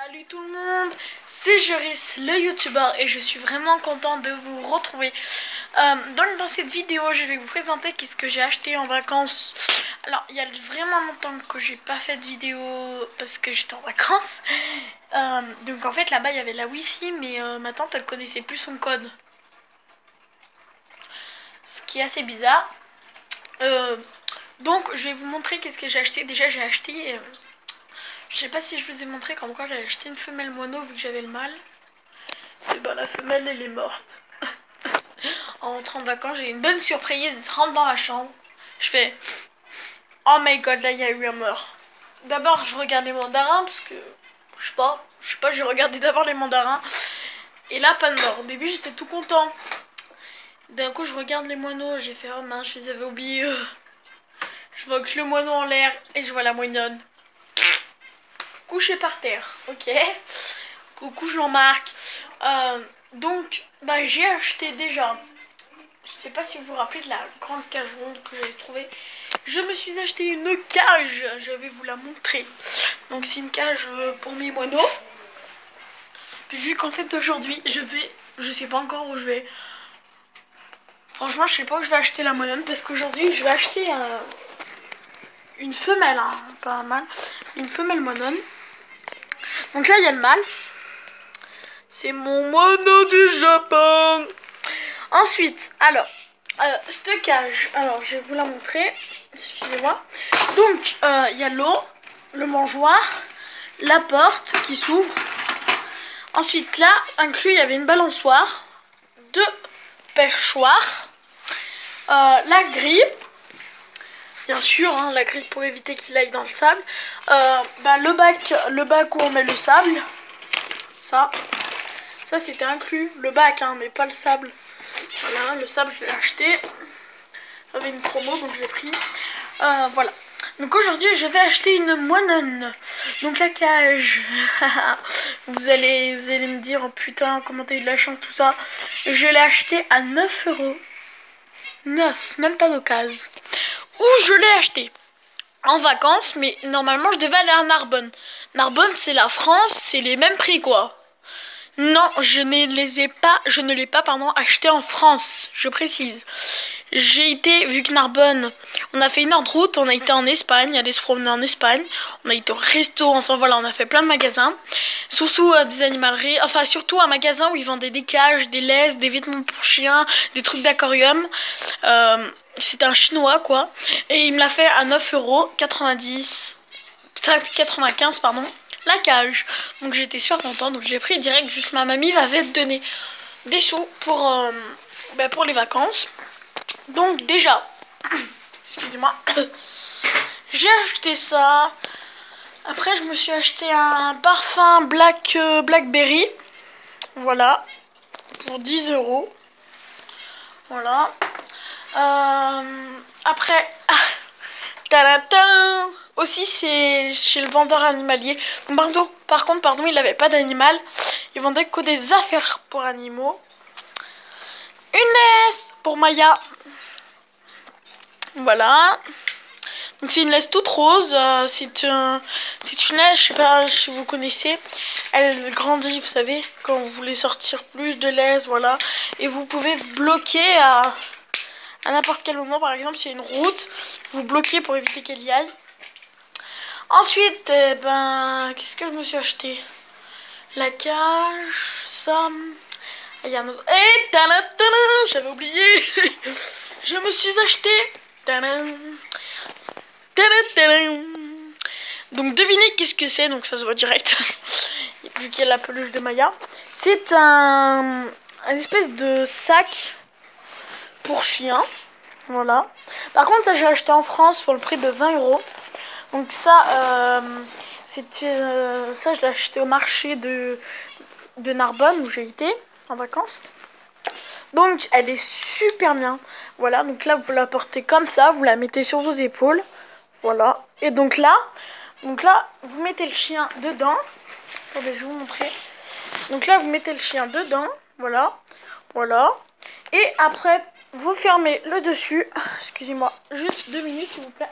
Salut tout le monde, c'est Joris, le youtubeur, et je suis vraiment content de vous retrouver. Donc dans cette vidéo, je vais vous présenter qu'est-ce que j'ai acheté en vacances. Alors, il y a vraiment longtemps que j'ai pas fait de vidéo parce que j'étais en vacances. Donc en fait, là-bas, il y avait la Wi-Fi, mais ma tante, elle connaissait plus son code. Ce qui est assez bizarre. Donc, je vais vous montrer qu'est-ce que j'ai acheté. Déjà, j'ai acheté... je sais pas si je vous ai montré comme quoi j'avais acheté une femelle moineau vu que j'avais le mâle. Et ben la femelle elle est morte. En rentrant de vacances, j'ai une bonne surprise. Je rentre dans la chambre. Je fais oh my god, là il y a eu un mort. D'abord je regarde les mandarins parce que je sais pas, j'ai regardé d'abord les mandarins. Et là pas de mort. Au début j'étais tout content. D'un coup je regarde les moineaux, j'ai fait oh mince, je les avais oubliés. Je vois que le moineau en l'air et je vois la moignonne couché par terre, ok. Coucou Jean-Marc. Donc, bah, j'ai acheté déjà, je sais pas si vous vous rappelez de la grande cage ronde que j'avais trouvée. Je me suis acheté une cage, je vais vous la montrer. Donc c'est une cage pour mes moineaux. Puis vu qu'en fait aujourd'hui, je sais pas encore où je vais. Franchement, je sais pas où je vais acheter la moineau parce qu'aujourd'hui, je vais acheter une femelle, hein, pas un mâle, une femelle moineau. Donc là, il y a le mâle. C'est mon moineau du Japon. Ensuite, alors, cette cage, alors je vais vous la montrer. Excusez-moi. Donc, il y a l'eau, le mangeoire, la porte qui s'ouvre. Ensuite, là, inclus, il y avait une balançoire, deux perchoirs, la grille. Bien sûr, hein, la grille pour éviter qu'il aille dans le sable. Le bac où on met le sable. Ça c'était inclus. Le bac, hein, mais pas le sable. Voilà, le sable, je l'ai acheté. J'avais une promo, donc je l'ai pris. Voilà. Donc aujourd'hui, je vais acheter une moinonne. Donc la cage. vous allez me dire, oh putain, comment t'as eu de la chance, tout ça. Je l'ai acheté à 9 €. 9, même pas d'occasion. Où je l'ai acheté en vacances, mais normalement je devais aller à Narbonne. Narbonne c'est la France, c'est les mêmes prix quoi. Non, je ne l'ai pas acheté en France, je précise. J'ai été, vu que Narbonne, on a fait une heure de route, on a été en Espagne, aller se promener en Espagne, on a été au resto, enfin voilà, on a fait plein de magasins, surtout des animaleries, enfin surtout un magasin où ils vendaient des cages, des laisses, des vêtements pour chiens, des trucs d'aquarium. C'était un chinois quoi, et il me l'a fait à 9,95 €, pardon, la cage. Donc j'étais super contente, donc je l'ai pris direct, juste ma mamie m'avait donné des sous pour les vacances. Donc déjà, excusez-moi, j'ai acheté ça. Après je me suis acheté un parfum Blackberry, voilà, pour 10 €. Voilà. Après, aussi c'est chez le vendeur animalier. Par contre, il n'avait pas d'animal. Il vendait que des affaires pour animaux. Une laisse pour Maya. Voilà. Donc c'est une laisse toute rose. C'est une laisse, je sais pas si vous connaissez. Elle grandit, vous savez, quand vous voulez sortir plus de laisse, voilà. Et vous pouvez bloquer à n'importe quel moment, par exemple, s'il y a une route, vous bloquez pour éviter qu'elle y aille. Ensuite, qu'est-ce que je me suis acheté? La cage, ça. Il y a un autre. Et j'avais oublié. Je me suis acheté. Donc devinez qu'est-ce que c'est, donc ça se voit direct. Vu qu'il y a la peluche de Maya. C'est un espèce de sac pour chien. Voilà. Par contre, ça j'ai acheté en France pour le prix de 20 €. Donc ça, ça je l'ai acheté au marché de Narbonne où j'ai été en vacances. Donc elle est super bien. Voilà, donc là vous la portez comme ça, vous la mettez sur vos épaules. Voilà. Et donc là vous mettez le chien dedans. Attendez, je vais vous montrer. Donc là vous mettez le chien dedans. Voilà. Voilà. Et après vous fermez le dessus. Excusez-moi, juste 2 minutes s'il vous plaît.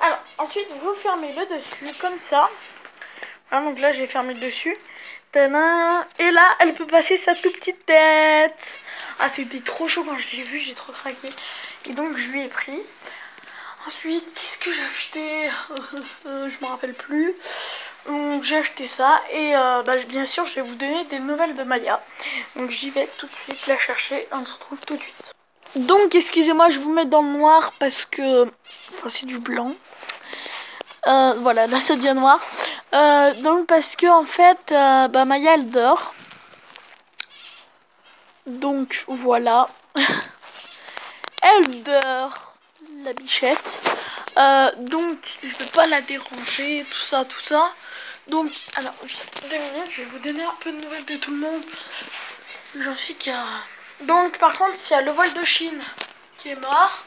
Alors, ensuite, vous fermez le dessus comme ça. Voilà, donc là j'ai fermé le dessus. Tadam. Et là, elle peut passer sa toute petite tête. Ah, c'était trop chaud quand je l'ai vu, j'ai trop craqué. Et donc je lui ai pris. Ensuite, qu'est-ce que j'ai acheté? Je me rappelle plus. Donc j'ai acheté ça. Et bien sûr, je vais vous donner des nouvelles de Maya. Donc j'y vais tout de suite la chercher. On se retrouve tout de suite. Donc excusez-moi, je vous mets dans le noir parce que... Enfin, c'est du blanc. Voilà, là ça devient noir. Donc parce que en fait, Maya elle dort. Donc voilà. Elle dort, la bichette. Donc je ne veux pas la déranger, tout ça, tout ça. Donc, alors, juste 2 minutes, je vais vous donner un peu de nouvelles de tout le monde. J'en suis qu'à... Donc par contre, il y a le vol de Chine qui est mort.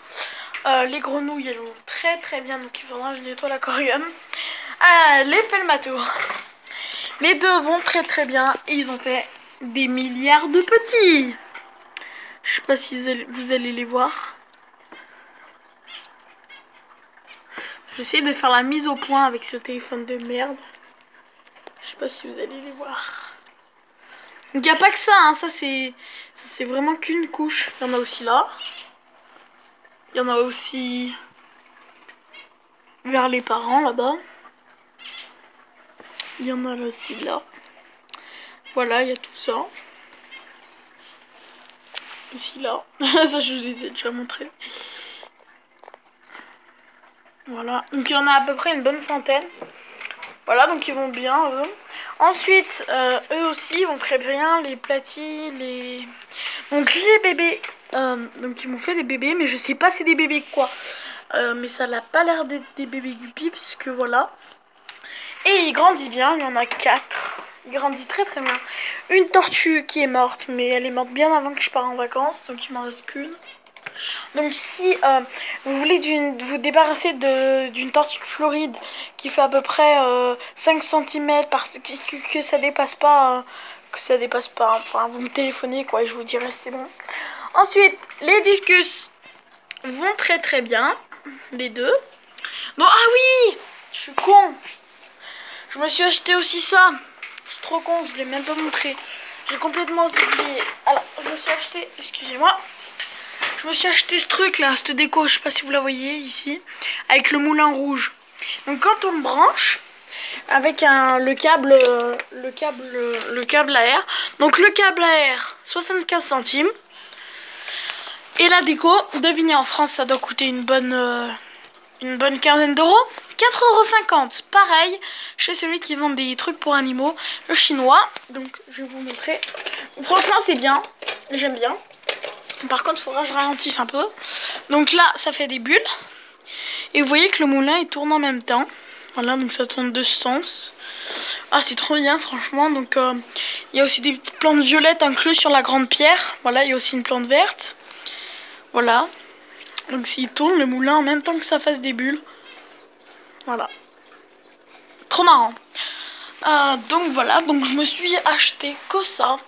Les grenouilles, elles vont très très bien, donc il faudra que je nettoie l'aquarium. Les pelmatos. Les deux vont très très bien et ils ont fait des milliards de petits. Je sais pas si vous allez les voir. J'essaie de faire la mise au point avec ce téléphone de merde. Je sais pas si vous allez les voir. Donc il n'y a pas que ça, hein. Ça c'est vraiment qu'une couche. Il y en a aussi là. Il y en a aussi vers les parents là-bas. Il y en a là aussi là. Voilà, il y a tout ça. Aussi là. Ça je les ai déjà montré. Voilà. Donc il y en a à peu près une bonne centaine. Voilà, donc ils vont bien eux. Ensuite, eux aussi ils vont très bien. Les platis, les... Donc les bébés. Donc ils m'ont fait des bébés, mais je sais pas c'est des bébés quoi. Mais ça n'a pas l'air d'être des bébés guppies, puisque voilà. Et il grandit bien, il y en a 4. Il grandit très très bien. Une tortue qui est morte, mais elle est morte bien avant que je parte en vacances, donc il m'en reste qu'une. Donc si vous voulez vous débarrasser d'une tortue de Floride qui fait à peu près 5 cm parce que ça dépasse pas, enfin vous me téléphonez quoi et je vous dirai c'est bon. Ensuite les discus vont très très bien, les deux. Bon ah oui, je suis con. Je me suis acheté aussi ça. Je suis trop con, je vous l'ai même pas montré. J'ai complètement oublié. Alors, je me suis acheté, excusez-moi. Je me suis acheté ce truc là, cette déco, je sais pas si vous la voyez ici, avec le moulin rouge. Donc quand on le branche, avec le câble à air. Donc le câble à air, 75 centimes. Et la déco, devinez en France, ça doit coûter une bonne quinzaine d'euros. 4,50 €. Pareil, chez celui qui vend des trucs pour animaux, le chinois. Donc je vais vous montrer. Franchement c'est bien, j'aime bien. Par contre il faudra que je ralentisse un peu. Donc là ça fait des bulles. Et vous voyez que le moulin il tourne en même temps. Voilà, donc ça tourne de ce sens. Ah c'est trop bien franchement. Donc il y a aussi des plantes violettes incluses sur la grande pierre. Voilà, il y a aussi une plante verte. Voilà. Donc s'il tourne le moulin en même temps que ça fasse des bulles. Voilà. Trop marrant. Donc voilà, donc je me suis acheté que ça.